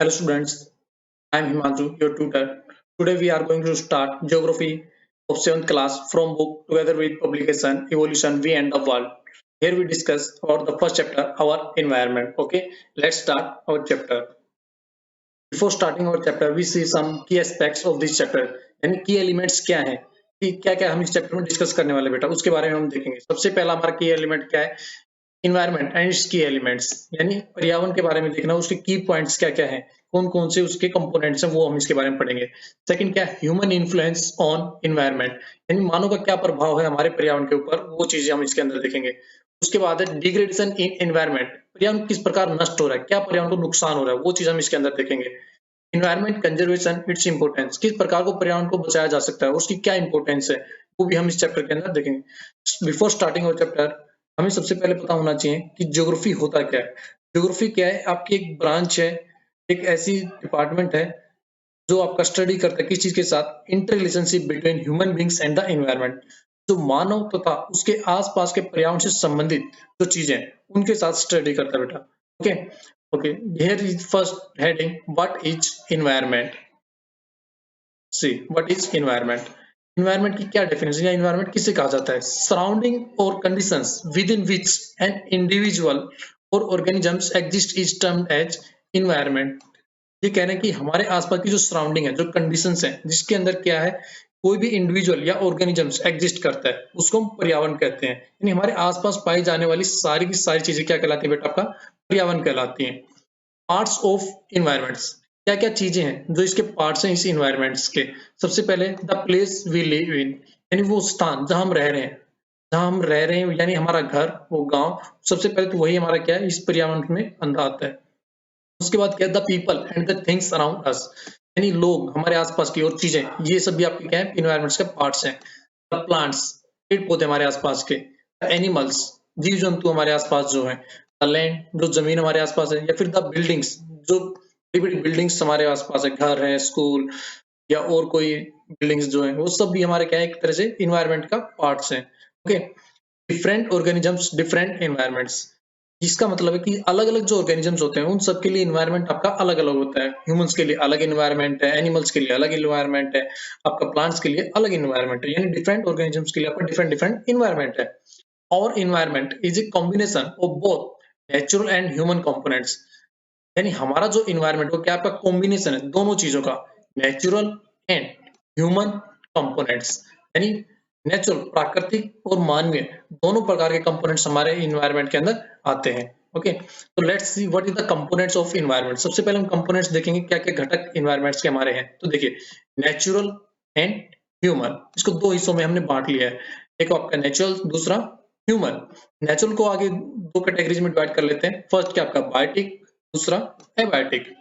Hello students, I am Himanshu, your tutor. Today we are going to start Geography of 7th class from book together with publication Evolution We and the World. Here we discuss about the first chapter, our environment. Okay, let's start our chapter. Before starting our chapter, we see some key aspects of this chapter. यानी key elements क्या हैं कि क्या क्या हम इस chapter में discuss करने वाले बेटा उसके बारे में हम देखेंगे। सबसे पहला हमारा की एलिमेंट क्या है, इन्वायरमेंट एंड इट्स की एलिमेंट्स, यानी पर्यावरण के बारे में देखना, उसके की पॉइंट्स क्या क्या हैं, कौन कौन से उसके कंपोनेंट्स हैं, वो हम इसके बारे में पढ़ेंगे। सेकंड क्या है, ह्यूमन इन्फ्लुएंस ऑन इन्वायरमेंट, यानी मानव का क्या प्रभाव है हमारे पर्यावरण के ऊपर, वो चीजें हम इसके अंदर देखेंगे। उसके बाद है डिग्रेडेशन इन एनवायरमेंट, पर्यावरण किस प्रकार नष्ट हो रहा है, क्या पर्यावरण को नुकसान हो रहा है, वो चीज हम इसके अंदर देखेंगे। इन्वायरमेंट कंजर्वेशन इट्स इंपोर्टेंस, किस प्रकार को पर्यावरण को बचाया जा सकता है, उसकी क्या इंपोर्टेंस है, वो भी हम इस चैप्टर के अंदर देखेंगे। बिफोर स्टार्टिंग और चैप्टर हमें सबसे पहले पता होना चाहिए कि ज्योग्राफी होता क्या है। ज्योग्राफी क्या है, आपकी एक ब्रांच है, एक ऐसी डिपार्टमेंट है जो आपका स्टडी करता है किस चीज के साथ, inter relationship between human beings and the environment, जो मानव तथा उसके आसपास के पर्यावरण से संबंधित जो चीजें उनके साथ स्टडी करता है बेटा। Okay okay, here is first heading, what is environment. See what is environment. Environment की क्या डेफिनेशन, या एनवायरनमेंट किसे कहा जाता है, सराउंडिंग और conditions within which an individual और organisms exist is termed as environment. ये कह रहे हैं कि हमारे आसपास की जो सराउंडिंग है, जो कंडीशंस हैं, जिसके अंदर क्या है, कोई भी इंडिविजुअल या ऑर्गेनिजम्स एग्जिस्ट करता है, उसको हम पर्यावरण कहते हैं। यानी हमारे आसपास पाई जाने वाली सारी की सारी चीजें क्या कहलाती है बेटा, आपका पर्यावरण कहलाती हैं। पार्ट्स ऑफ इन्वायरमेंट्स, क्या क्या चीजें हैं जो इसके पार्ट्स हैं इस इन्वायरमेंट्स के। सबसे पहले the place we live in, यानी वो स्थान जहां हम रह रहे हैं, जहां हम रह रहे हैं, यानी हमारा घर, वो गांव, सबसे पहले तो वही हमारा क्या है, इस पर्यावरण में अंदर आता है। उसके बाद क्या है, the people and the things around us, यानी लोग, हमारे आसपास की और चीजें, ये सब भी आपके क्या है, इन्वायरमेंट्स के पार्ट्स हैं। द प्लांट्स, पेड़ पौधे हमारे आसपास के। द एनिमल्स, जीव जंतु हमारे आसपास जो है। द लैंड, जो जमीन हमारे आसपास है। या फिर द बिल्डिंग्स, जो बड़ी बड़ी बिल्डिंग्स हमारे आसपास है, घर है, स्कूल या और कोई बिल्डिंग्स जो है, वो सब भी हमारे क्या है, एक तरह से इन्वायरमेंट का पार्ट्स हैं। Okay, different organisms different environments, इसका मतलब है कि अलग अलग जो ऑर्गेनिजम्स होते हैं उन सबके लिए इन्वायरमेंट आपका अलग अलग होता है। ह्यूमंस के लिए अलग इन्वायरमेंट है, एनिमल्स के लिए अलग इन्वायरमेंट है, आपका प्लांट्स के लिए अलग इन्वायरमेंट है, यानी डिफरेंट ऑर्गेनिजम्स के लिए आपका डिफरेंट डिफरेंट इन्वायरमेंट है। और environment is a combination of both natural and human components, यानी हमारा जो इन्वायरमेंट वो क्या, आपका कॉम्बिनेशन है दोनों चीजों का, नेचुरल एंड ह्यूमन कंपोनेंट्स, यानी नेचुरल प्राकृतिक और मानवीय दोनों प्रकार के कंपोनेंट्स हमारे इन्वायरमेंट के अंदर आते हैं। ओके, तो let's see what is the components of environment. सबसे पहले हम कंपोनेंट्स देखेंगे, क्या क्या घटक इन्वायरमेंट्स के हमारे हैं। तो देखिए, नेचुरल एंड ह्यूमन, इसको दो हिस्सों में हमने बांट लिया है, एक आपका नेचुरल, दूसरा ह्यूमन। नेचुरल को आगे दो कैटेगरीज में डिवाइड कर लेते हैं, फर्स्ट क्या आपका बायोटिक, दूसरा एबायोटिक।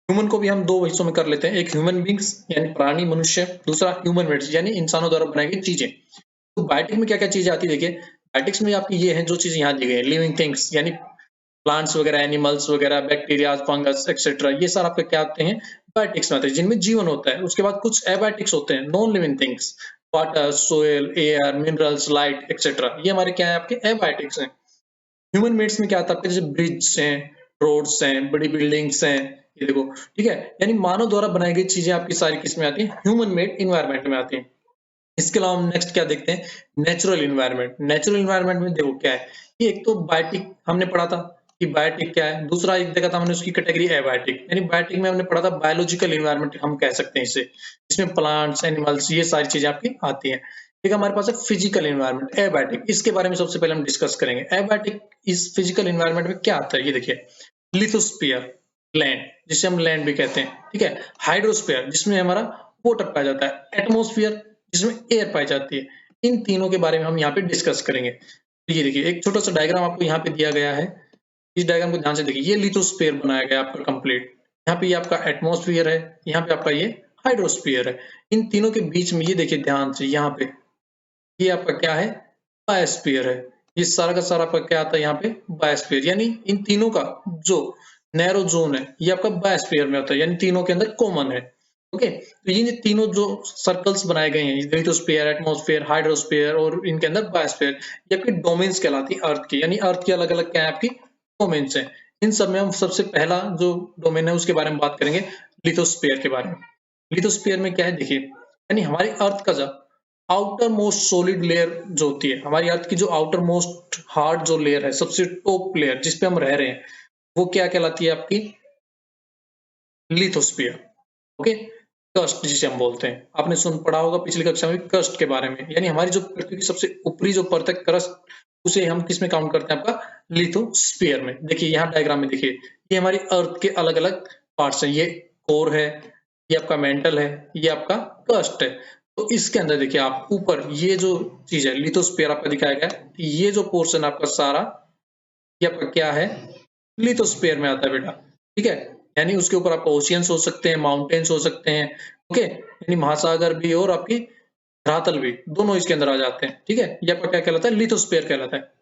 ह्यूमन को भी हम दो हिस्सों में कर लेते हैं, एक ह्यूमन बींग्स यानी प्राणी मनुष्य, दूसरा ह्यूमन मेड्स यानी इंसानों द्वारा बनाई गई चीजें। तो बायोटिक में क्या क्या चीजें आती है, देखिए बायोटिक्स में आपकी ये है जो चीजें यहाँ दी गई है, लिविंग थिंग्स यानी प्लांट्स वगैरह, एनिमल्स वगैरह, बैक्टीरिया, फंगस एक्सेट्रा, ये सारा आपके क्या आते हैं, बायोटिक्स में आते हैं, जिनमें जीवन होता है। उसके बाद कुछ एबायोटिक्स होते हैं, non living things, water, soil, air, minerals, light etcetera, ये हमारे क्या है, आपके एबायोटिक्स हैं। ह्यूमन मेड्स में क्या आता है आपके, जैसे ब्रिज हैं, रोड्स हैं, बड़ी बिल्डिंग्स हैं, ये देखो, ठीक है, यानी मानव द्वारा बनाई गई चीजें आपकी सारी किसमें आती हैं, ह्यूमन मेड इन्वायरमेंट में आती हैं। इसके अलावा हम नेक्स्ट क्या देखते हैं, नेचुरल इन्वायरमेंट। नेचुरल इन्वायरमेंट में देखो क्या है, ये एक तो बायोटिक हमने पढ़ा था कि बायोटिक क्या है, दूसरा एक देखा था हमने उसकी कैटेगरी एबायोटिक, यानी बायोटिक में हमने पढ़ा था बायोलॉजिकल इन्वायरमेंट हम कह सकते हैं इसे, इसमें प्लांट्स, एनिमल्स, ये सारी चीजें आपकी आती हैं। एक हमारे पास है फिजिकल इन्वायरमेंट, एबायोटिक, इसके बारे में सबसे पहले हम डिस्कस करेंगे। एबायोटिक इस फिजिकल इन्वायरमेंट में क्या आता है, ये देखिए, लिथोस्फीयर लैंड, जिसे हम लैंड भी कहते हैं, ठीक है, हाइड्रोस्फीयर जिसमें हमारा वाटर पाया जाता है, एटमोस्फीयर जिसमें एयर पाई जाती है, इन तीनों के बारे में हम यहाँ पे डिस्कस करेंगे। तो ये देखिए, एक छोटा सा डायग्राम आपको यहाँ पे दिया गया है, इस डायग्राम को ध्यान से देखिए, ये लिथोस्फीयर बनाया गया आपका कंप्लीट, यहाँ पे ये आपका एटमोस्फीयर है, यहाँ पे आपका ये हाइड्रोस्फीयर है, इन तीनों के बीच में ये देखिए ध्यान से, यहाँ पे ये आपका क्या है, बायोस्फीयर है, ये सारा का सारा आपका क्या आता है यहाँ पे, बायोस्फीयर, यानी इन तीनों का जो नैरो जोन है ये आपका बायोस्फीयर में होता है, यानी तीनों के अंदर कॉमन है। ओके, तो ये तीनों जो सर्कल्स बनाए गए हैं, लिथोस्फीयर, एटमॉस्फेयर, हाइड्रोस्फीयर और इनके अंदर बायोस्फीयर, ये आपकी डोमेन्स कहलाती है अर्थ की, यानी अर्थ की अलग अलग क्या है आपकी डोमेन्स है। इन सब में हम सबसे पहला जो डोमेन है उसके बारे में बात करेंगे, लिथोस्फीयर के बारे में। लिथोस्फीयर में क्या है देखिए, यानी हमारी अर्थ का जो आउटर मोस्ट सॉलिड लेयर जो होती है, हमारी अर्थ की जो आउटर मोस्ट हार्ड जो लेयर है, सबसे टॉप लेयर जिसपे हम रह रहे हैं, वो क्या कहलाती है आपकी? लिथोस्फीयर। ओके, क्रस्ट जिसे हम बोलते हैं, आपने सुन पढ़ा होगा पिछली कक्षा में क्रस्ट के बारे में, यानी हमारी जो पृथ्वी की सबसे ऊपरी जो परत है क्रस्ट, उसे हम किस में काउंट करते हैं? आपका लिथोस्फीयर में। देखिए यहाँ डायग्राम में देखिए, ये हमारी अर्थ के अलग अलग पार्ट्स हैं, ये कोर है, ये आपका मेंटल है, ये आपका क्रस्ट है। तो इसके अंदर देखिए आप ऊपर ये जो चीज है लिथोस्फीयर आपका दिखाया गया है, ये जो पोर्शन आपका सारा, ये आपका क्या है? लिथोस्फीयर में आता है बेटा, ठीक है। यानी उसके ऊपर आपको ओशियंस हो सकते हैं, माउंटेन्स हो सकते हैं, ओके, यानी महासागर भी और आपकी धरातल भी, दोनों इसके अंदर आ जाते हैं, ठीक है। ये आपका क्या कहलाता है? लिथोस्फीयर कहलाता है।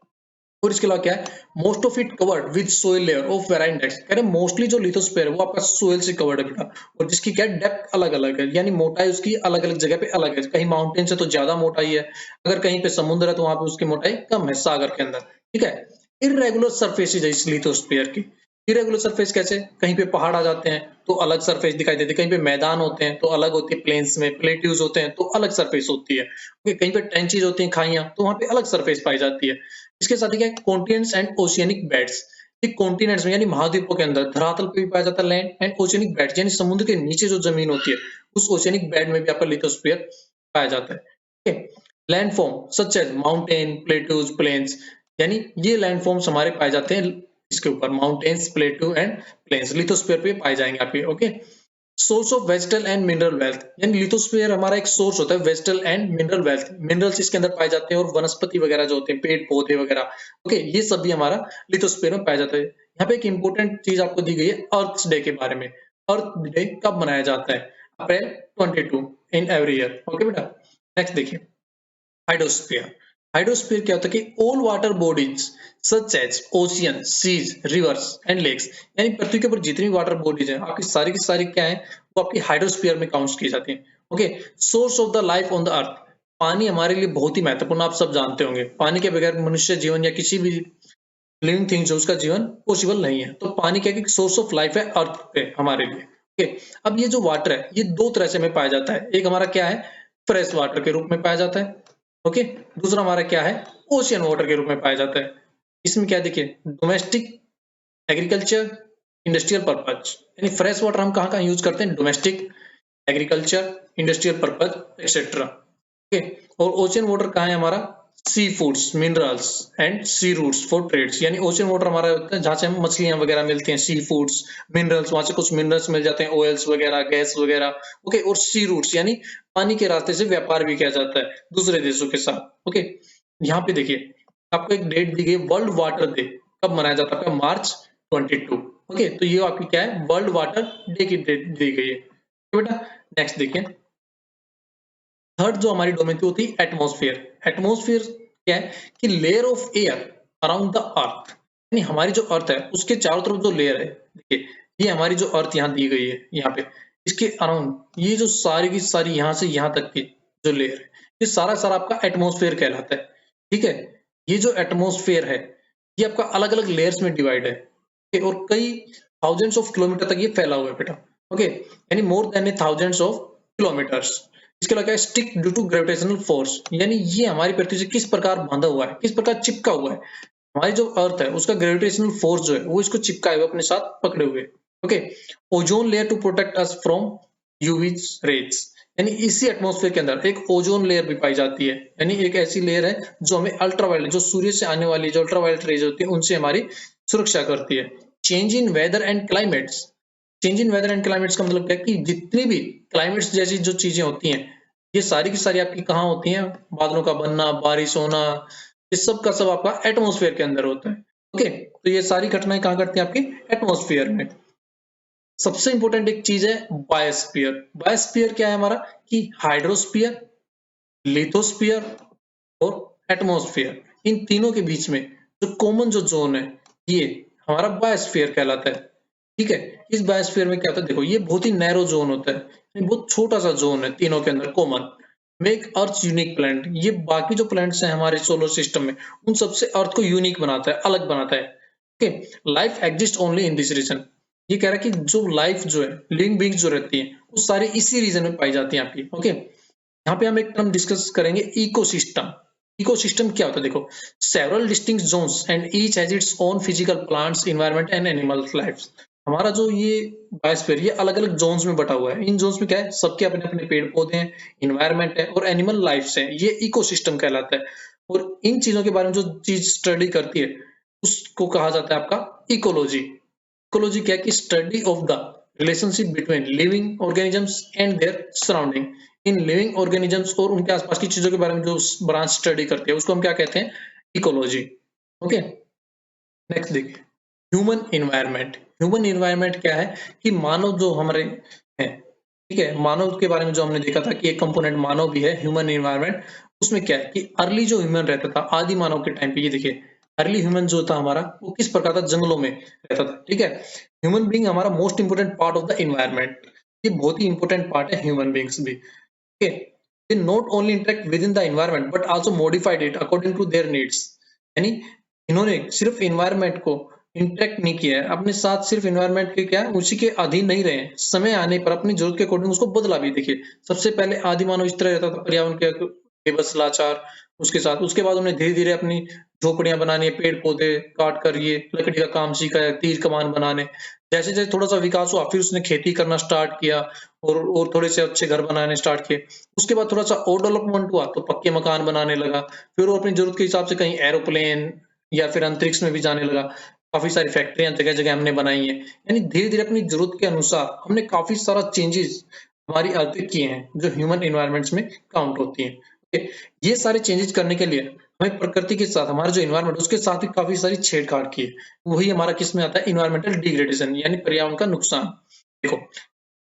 और इसके अलावा क्या है? Most of it covered with soil layer of varying depth, कह रहे मोस्टली जो लिथोस्फीयर है वो आपका सोइल से कवर्ड है बेटा, और जिसकी क्या डेप्थ अलग अलग है, यानी मोटाई उसकी अलग अलग जगह पे अलग है। कहीं माउंटेन से तो ज्यादा मोटाई है, अगर कहीं पे समुद्र है तो वहां पे उसकी मोटाई कम है, सागर के अंदर, ठीक है। इरेगुलर सरफेसेज है इस लिथोस्फीयर की। इरेगुलर सरफेस कैसे? कहीं पे पहाड़ आ जाते हैं तो अलग सरफेस दिखाई देती है, कहीं पे मैदान होते हैं तो अलग होती है, प्लेन्स में प्लेट्यूज होते हैं तो अलग सरफेस होती है, कहीं पे ट्रेंचेज होती हैं, खाइयां, तो वहां पे अलग सरफेस पाई जाती है। इसके साथ ही क्या, continents and oceanic beds, continents में यानी महाद्वीपों के अंदर धरातल पे भी पाया जाता है लैंड, एंड ओशियनिक बेड्स यानी समुद्र के नीचे जो जमीन होती है, उस ओशियनिक बेड में भी आपका लिथोस्फीयर पाया जाता है, ठीक है। Landform such as mountain, plateaus, plains, यानी ये लैंडफॉर्म्स हमारे पाए जाते हैं इसके ऊपर, mountains, plateau and plains lithosphere पे पाए जाएंगे आपके, okay. Source of vegetal and mineral wealth, यानी लिथोस्फीयर हमारा एक सोर्स होता है vegetal and mineral wealth, minerals इसके अंदर पाए जाते हैं और वनस्पति वगैरह जो होते हैं, पेड़ पौधे वगैरह, ओके, ये सब भी हमारा लिथोस्फीयर में पाया जाता है। यहाँ पे एक इंपॉर्टेंट चीज आपको दी गई है अर्थ डे के बारे में। अर्थ डे कब मनाया जाता है? April 22 in every year, okay बेटा। नेक्स्ट देखिए, हाइड्रोस्फीयर। हाइड्रोस्फीयर क्या होता है कि all water bodies such as ocean, seas, rivers and lakes, यानी पृथ्वी के ऊपर जितनी वाटर बॉडीज हैं आपकी सारी की सारी क्या है, वो आपकी हाइड्रोस्फीयर में काउंट की जाती हैं, okay. Source of the life on the earth, पानी हमारे लिए बहुत ही महत्वपूर्ण, आप सब जानते होंगे, पानी के बगैर मनुष्य जीवन या किसी भी लिविंग थिंग जो उसका जीवन पॉसिबल नहीं है। तो पानी क्या है, सोर्स ऑफ लाइफ है अर्थ पे हमारे लिए, ओके। अब ये जो वाटर है ये दो तरह से हमें पाया जाता है, एक हमारा क्या है, फ्रेश वाटर के रूप में पाया जाता है, ओके। दूसरा हमारा क्या है, ओशियन वाटर के रूप में पाया जाता है। इसमें क्या देखिए, डोमेस्टिक, एग्रीकल्चर, इंडस्ट्रियल पर्पज, यानी फ्रेश वाटर हम कहाँ कहाँ यूज करते हैं? Domestic, agriculture, industrial purpose etcetera, okay. और ओशियन वाटर कहाँ है हमारा? Sea foods, minerals and sea routes for trades, यानी ओशियन वाटर हमारा होता है जहाँ से हम मछलियां वगैरह मिलती हैं, सी फूड्स, मिनरल्स, वहां से कुछ मिनरल्स मिल जाते हैं, ऑयल्स वगैरह, गैस वगैरह, ओके। और सी रूट्स यानी पानी के रास्ते से व्यापार भी किया जाता है दूसरे देशों के साथ, ओके। यहाँ पे देखिए आपको एक डेट दी गई, वर्ल्ड वाटर डे कब मनाया जाता है? आपका मार्च 22, ओके। तो ये आपकी क्या है, वर्ल्ड वाटर डे की डेट दी गई है, बेटा। नेक्स्ट देखिए, थर्ड जो हमारी डोमेन थी वो थी एटमॉस्फेयर। एटमॉस्फेयर क्या है कि layer of air around the earth, यानी हमारी जो अर्थ है उसके चारों तरफ जो लेयर है, देखिए ये हमारी जो अर्थ यहाँ दी गई है, यहाँ पे इसके अराउंड ये जो सारी की सारी यहाँ से यहाँ तक की जो लेयर है, ये सारा सारा आपका एटमॉस्फेयर कहलाता है, ठीक है। ये जो एटमॉस्फेयर है ये आपका अलग अलग लेयर्स में डिवाइड है, okay? और कई थाउजेंड्स ऑफ किलोमीटर तक ये फैला हुआ है बेटा, ओके, यानी more than thousands of kilometres. इसके अलावा stick due to gravitational force, यानी ये हमारी पृथ्वी से किस प्रकार बांधा हुआ है, किस प्रकार चिपका हुआ है, हमारी जो अर्थ है उसका ग्रेविटेशनल फोर्स जो है वो इसको चिपकाए हुए अपने साथ पकड़े हुए, okay. Ozone layer to protect us from UV rays, यानी इसी एटमॉस्फेयर के अंदर एक ओजोन लेयर भी पाई जाती है, यानी एक ऐसी लेयर है जो हमें अल्ट्रावायलेट, जो सूर्य से आने वाली जो अल्ट्रावायलेट रेज होती है उनसे हमारी सुरक्षा करती है। Change in weather and climates, change in weather and climates का मतलब क्या है कि जितनी भी क्लाइमेट्स जैसी जो चीजें होती हैं ये सारी की सारी आपकी कहाँ होती हैं? बादलों का बनना, बारिश होना, इस सब का सब आपका एटमॉस्फेयर के अंदर होता है, ओके। तो ये सारी घटनाएं कहाँ घटती हैं? आपकी एटमॉस्फेयर में। सबसे इंपॉर्टेंट एक चीज है बायोस्फीयर। बायोस्फीयर क्या है हमारा कि हाइड्रोस्फीयर, लिथोस्फीयर और एटमॉस्फेयर, इन तीनों के बीच में जो कॉमन जो जोन है ये हमारा बायोस्फीयर कहलाता है, ठीक है। इस बायोस्फीयर में क्या होता है, देखो ये बहुत ही नैरो जोन होता है, ये बहुत छोटा सा जोन है तीनों के अंदर कॉमन। मेक अर्थ यूनिक प्लैनेट, ये बाकी जो प्लैनेट्स हैं हमारे सोलर सिस्टम में उन सबसे अर्थ को यूनिक बनाता है, अलग बनाता है, okay, life exist only in this region. ये कह रहा है कि जो लाइफ जो है, लिविंग बीइंग जो रहती है, वो सारी इसी रीजन में पाई जाती है आपकी। ओके, यहाँ पे हम एक टर्म डिस्कस करेंगे, इकोसिस्टम। इकोसिस्टम क्या होता है देखो, several distinct zones and each has its own physical plants environment and animal life. हमारा जो ये बायोस्फीयर, ये अलग अलग जोन्स में बटा हुआ है। इन जोन्स में क्या है, सबके अपने अपने पेड़ पौधे हैं, इन्वायरमेंट है और एनिमल लाइफ है। ये इकोसिस्टम कहलाता है। और इन चीजों के बारे में जो चीज स्टडी करती है, उसको कहा जाता है आपका इकोलॉजी। इकोलॉजी क्या है कि study of the relationship between living organisms and their surrounding. In living organisms और उनके आसपास की चीजों के बारे में जो ब्रांच स्टडी करती है, उसको हम क्या कहते हैं, इकोलॉजी। ओके, नेक्स्ट देखिए, ह्यूमन इन्वायरमेंट। ह्यूमन इन्वायरमेंट क्या है कि मानव जो हमारे हैं, ठीक है, मानव के बारे में जो हमने देखा था कि एक कंपोनेंट मानव भी है ह्यूमन इन्वायरमेंट। उसमें क्या है कि अर्ली जो ह्यूमन रहता था, आदि मानव के टाइम पे, ये देखिए अर्ली ह्यूमन जो था हमारा, वो किस प्रकार था, जंगलों में रहता था। ठीक है, ह्यूमन बीइंग हमारा most important part of the environment. ये बहुत ही इंपोर्टेंट पार्ट है ह्यूमन बीइंग्स भी। Okay, they not only interact with in the environment but also modified it according to their needs. यानी इन्होंने सिर्फ इन्वायरमेंट को इंटरेक्ट नहीं किया है अपने साथ, सिर्फ इन्वायरमेंट के क्या उसी के अधीन नहीं रहे, समय आने पर अपनी जरूरत के अकॉर्डिंग उसको बदला भी। देखिए, सबसे पहले आदि मानव इस तरह रहता था, पर्यावरण के बेबस लाचार उसके साथ। उसके बाद उन्हें धीरे धीरे अपनी झोपड़ियां बनानी, पेड़ पौधे काट कर ये लकड़ी का काम सीखा है, तीर कमान बनाने। जैसे जैसे थोड़ा सा विकास हुआ, फिर उसने खेती करना स्टार्ट किया और थोड़े से अच्छे घर बनाने स्टार्ट किए। उसके बाद थोड़ा सा और डेवलपमेंट हुआ तो पक्के मकान बनाने लगा। फिर वो अपनी जरूरत के हिसाब से कहीं एरोप्लेन या फिर अंतरिक्ष में भी जाने लगा। काफी सारी फैक्ट्रियां जगह जगह हमने बनाई है। यानी धीरे धीरे अपनी जरूरत के अनुसार हमने काफी सारा चेंजेस हमारी अर्थ पे किए हैं, जो ह्यूमन एनवायरमेंट्स में काउंट होती हैं। ओके, ये सारे चेंजेस करने के लिए हमें प्रकृति के साथ, हमारा जो एनवायरमेंट उसके साथ भी काफी सारी छेड़छाड़ की है। वही हमारा किस में आता है, इन्वायरमेंटल डिग्रेडेशन, यानी पर्यावरण का नुकसान। देखो,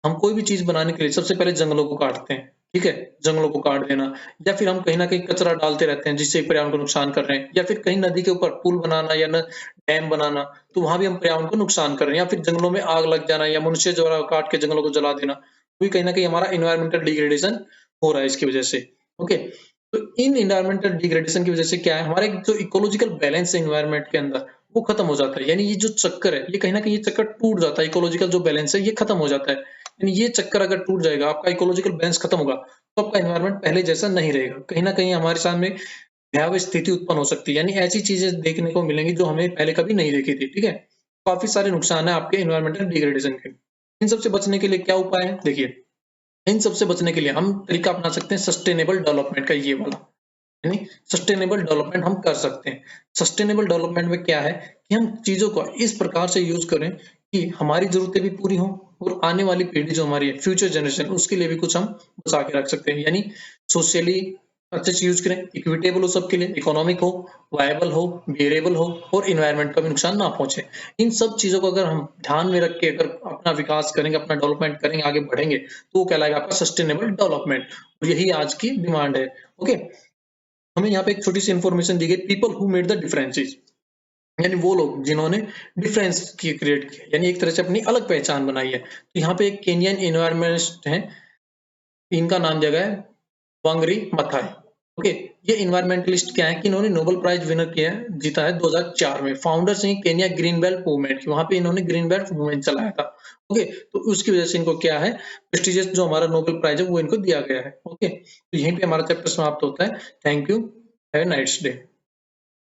हम कोई भी चीज बनाने के लिए सबसे पहले जंगलों को काटते हैं। ठीक है, जंगलों को काट देना, या फिर हम कहीं ना कहीं कचरा डालते रहते हैं जिससे पर्यावरण को नुकसान कर रहे हैं, या फिर कहीं नदी के ऊपर पुल बनाना या न डैम बनाना, तो वहां भी हम पर्यावरण को नुकसान कर रहे हैं। या फिर जंगलों में आग लग जाना या मनुष्य द्वारा काट के जंगलों को जला देना, तो भी कहीं ना कहीं हमारा इन्वायरमेंटल डिग्रेडेशन हो रहा है इसकी वजह से। ओके, तो इन इन्वायरमेंटल डिग्रेडेशन की वजह से क्या है, हमारा एक जो इकोलॉजिकल बैलेंस है इन्वायरमेंट के अंदर, वो खत्म हो जाता है। यानी ये जो चक्कर है, ये कहीं ना कहीं ये चक्कर टूट जाता है। इकोलॉजिकल जो बैलेंस है ये खत्म हो जाता है। यानी ये चक्कर अगर टूट जाएगा, आपका इकोलॉजिकल बैलेंस खत्म होगा, तो आपका एनवायरनमेंट पहले जैसा नहीं रहेगा। कहीं ना कहीं हमारे सामने भयावह स्थिति उत्पन्न हो सकती है। यानी ऐसी चीजें देखने को मिलेंगी जो हमें पहले कभी नहीं देखी थी। ठीक है, काफी सारे नुकसान है आपके एनवायरमेंटल डिग्रेडेशन के। इन सबसे बचने के लिए क्या उपाय है, देखिए, इन सबसे बचने के लिए हम तरीका अपना सकते हैं सस्टेनेबल डेवलपमेंट का, ये वाला। यानी सस्टेनेबल डेवलपमेंट हम कर सकते हैं। सस्टेनेबल डेवलपमेंट में क्या है कि हम चीजों को इस प्रकार से यूज करें कि हमारी जरूरतें भी पूरी हों और आने वाली पीढ़ी जो हमारी है, फ्यूचर जनरेशन, उसके लिए भी कुछ हम बचा के रख सकते हैं। यानी सोशली अच्छे से यूज करें, इक्विटेबल हो सबके लिए, इकोनॉमिक हो, वायबल हो, वेरिएबल हो और इन्वायरमेंट का भी नुकसान ना पहुंचे। इन सब चीजों को अगर हम ध्यान में रख के अगर अपना विकास करेंगे, अपना डेवलपमेंट करेंगे, आगे बढ़ेंगे, तो वो कहलाएगा आपका सस्टेनेबल डेवलपमेंट। और यही आज की डिमांड है। ओके, हमें यहाँ पे एक छोटी सी इंफॉर्मेशन दी गई, people who made the differences, यानी वो लोग जिन्होंने डिफरेंस की क्रिएट किया, यानी एक तरह से अपनी अलग पहचान बनाई है। तो यहाँ पे एक केनियन इन्वायरमेंटलिस्ट हैं, इनका नाम दिया गया है वांगरी मथाई। ओके, ये इन्वायरमेंटलिस्ट क्या है कि इन्होंने नोबेल प्राइज विनर किया है, जीता है 2004 में। फाउंडर्स हैं केनिया ग्रीन बेल्ट मूवमेंट की, वहां पे इन्होंने ग्रीन बेल्ट मूवमेंट चलाया था। ओके, तो उसकी वजह से इनको क्या है, प्रेस्टिजियस जो हमारा नोबेल प्राइज है वो इनको दिया गया है। ओके, तो यहीं पे हमारा चैप्टर समाप्त होता है। Thank you, have a nice day.